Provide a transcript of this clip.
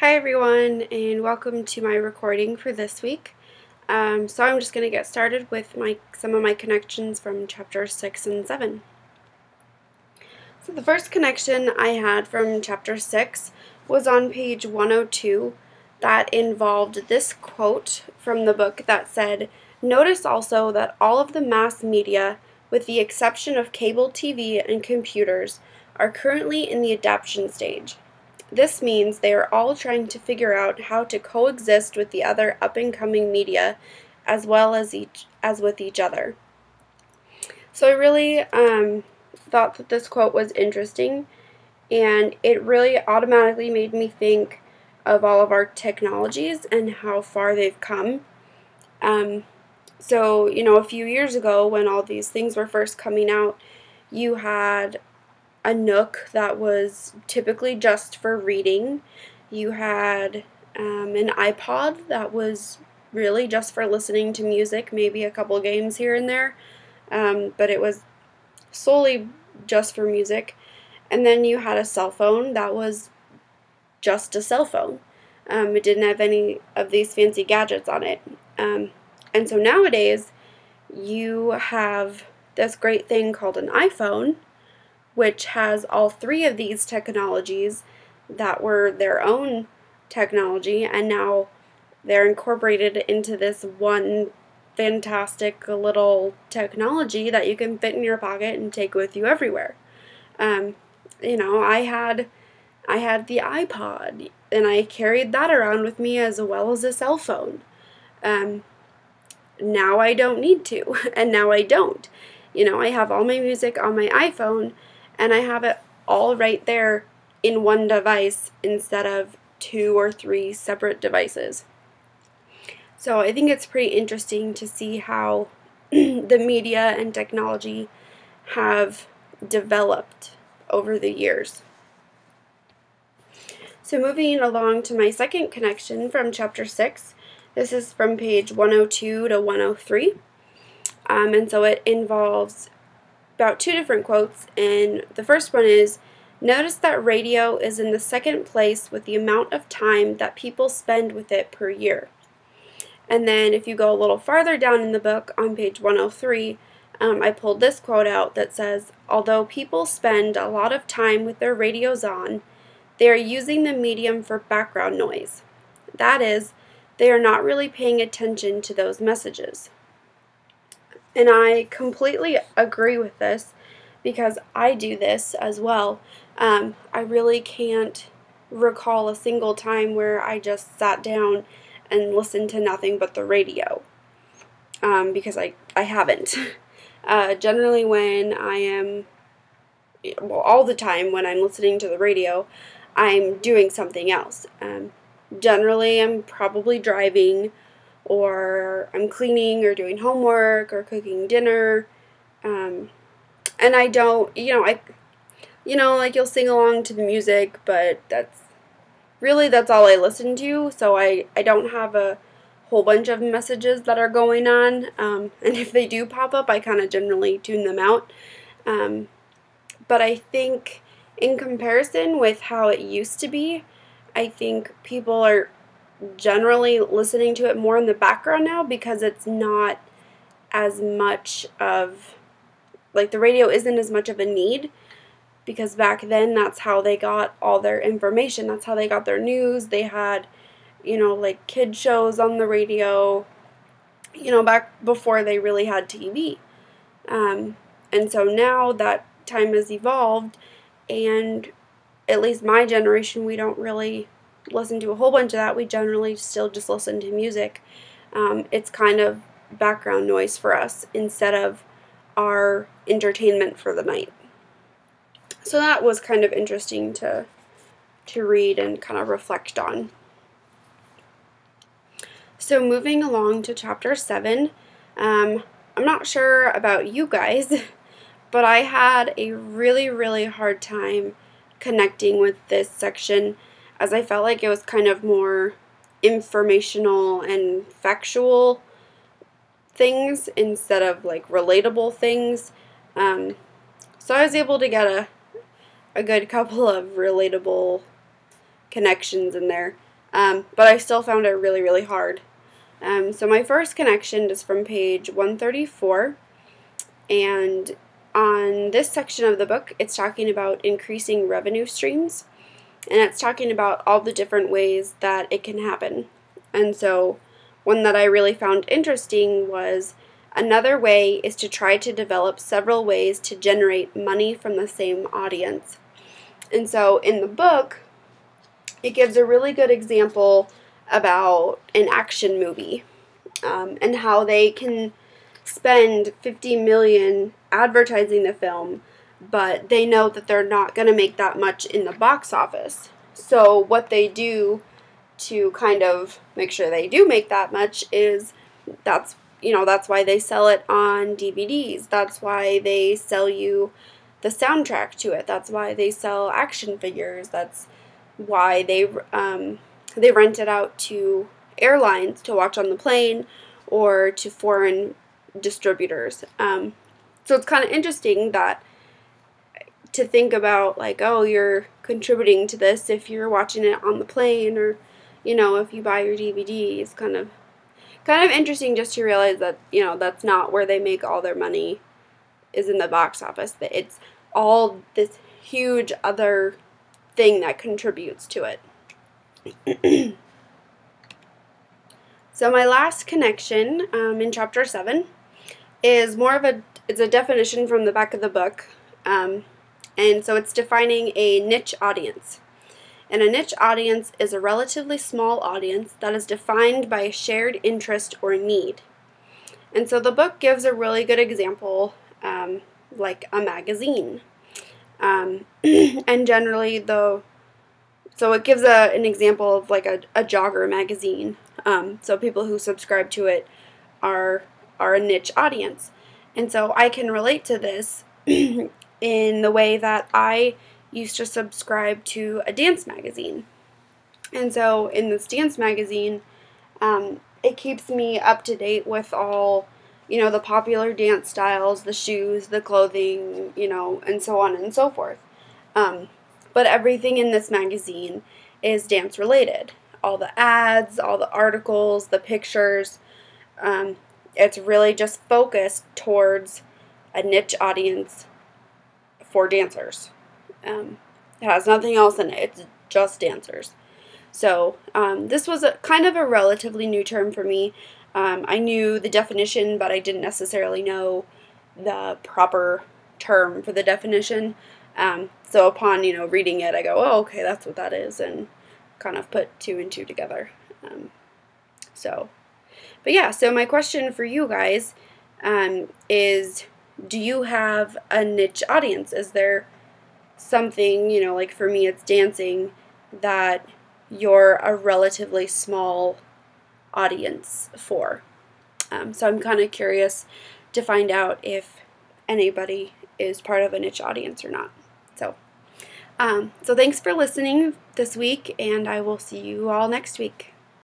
Hi everyone, and welcome to my recording for this week. So I'm just going to get started with some of my connections from chapter 6 and 7. So the first connection I had from chapter 6 was on page 102 that involved this quote from the book that said, "Notice also that all of the mass media, with the exception of cable TV and computers, are currently in the adaptation stage. This means they are all trying to figure out how to coexist with the other up-and-coming media as well as with each other." So I really thought that this quote was interesting, and it really automatically made me think of all of our technologies and how far they've come. So, a few years ago when all these things were first coming out, you had a Nook that was typically just for reading. You had an iPod that was really just for listening to music, maybe a couple games here and there, but it was solely just for music. And then you had a cell phone that was just a cell phone. It didn't have any of these fancy gadgets on it. And so nowadays, you have this great thing called an iPhone, which has all three of these technologies that were their own technology, and now they're incorporated into this one fantastic little technology that you can fit in your pocket and take with you everywhere. I had the iPod, and I carried that around with me as well as a cell phone. Now I don't need to, and now I don't. I have all my music on my iPhone, and I have it all right there in one device instead of 2 or 3 separate devices. So I think it's pretty interesting to see how the media and technology have developed over the years. So moving along to my second connection from chapter 6, this is from page 102 to 103. And so it involves about 2 different quotes, and the first one is, "Notice that radio is in the second place with the amount of time that people spend with it per year." And then if you go a little farther down in the book on page 103, I pulled this quote out that says, "Although people spend a lot of time with their radios on, they are using the medium for background noise. That is, they are not really paying attention to those messages." And I completely agree with this because I do this as well. I really can't recall a single time where I just sat down and listened to nothing but the radio, because I haven't. Generally when I am, well, all the time when I'm listening to the radio, I'm doing something else. Generally I'm probably driving, or I'm cleaning or doing homework or cooking dinner, and I don't, like you'll sing along to the music, but that's all I listen to, so I don't have a whole bunch of messages that are going on, and if they do pop up, I kind of generally tune them out, but I think in comparison with how it used to be, I think people are generally listening to it more in the background now because it's not as much of, like, the radio isn't as much of a need, because back then that's how they got all their information, that's how they got their news. They had, like kid shows on the radio, back before they really had TV. And so now that time has evolved, and at least my generation, we don't really listen to a whole bunch of that. We generally still just listen to music. It's kind of background noise for us instead of our entertainment for the night. So that was kind of interesting to read and kind of reflect on. So moving along to chapter 7, I'm not sure about you guys, but I had a really, really hard time connecting with this section, as I felt like it was kind of more informational and factual things instead of like relatable things. So I was able to get a good couple of relatable connections in there. but I still found it really, really hard. So my first connection is from page 134, and on this section of the book, it's talking about increasing revenue streams, and it's talking about all the different ways that it can happen. And so one that I really found interesting was another way is to try to develop several ways to generate money from the same audience. And so in the book, it gives a really good example about an action movie and how they can spend $50 million advertising the film, but they know that they're not going to make that much in the box office. So what they do to kind of make sure they do make that much is that's why they sell it on DVDs. That's why they sell you the soundtrack to it. That's why they sell action figures. That's why they rent it out to airlines to watch on the plane or to foreign distributors. So it's kind of interesting that to think about, like, oh, you're contributing to this if you're watching it on the plane, or if you buy your DVD. It's kind of interesting just to realize that that's not where they make all their money, is in the box office. That it's all this huge other thing that contributes to it. So my last connection in chapter 7 is it's a definition from the back of the book, and so it's defining a niche audience. And a niche audience is a relatively small audience that is defined by a shared interest or need. And so the book gives a really good example, like a magazine. And generally, so it gives an example of like a jogger magazine. So people who subscribe to it are a niche audience. And so I can relate to this in the way that I used to subscribe to a dance magazine. And so in this dance magazine, it keeps me up to date with all, the popular dance styles, the shoes, the clothing, and so on and so forth. But everything in this magazine is dance related. All the ads, all the articles, the pictures, it's really just focused towards a niche audience for dancers. It has nothing else in it. It's just dancers. So this was kind of a relatively new term for me. I knew the definition, but I didn't necessarily know the proper term for the definition. So upon reading it, I go, oh, okay, that's what that is, and kind of put two and two together. But yeah, so my question for you guys is, do you have a niche audience? Is there something, like for me it's dancing, that you're a relatively small audience for? So I'm kind of curious to find out if anybody is part of a niche audience or not. So thanks for listening this week, and I will see you all next week.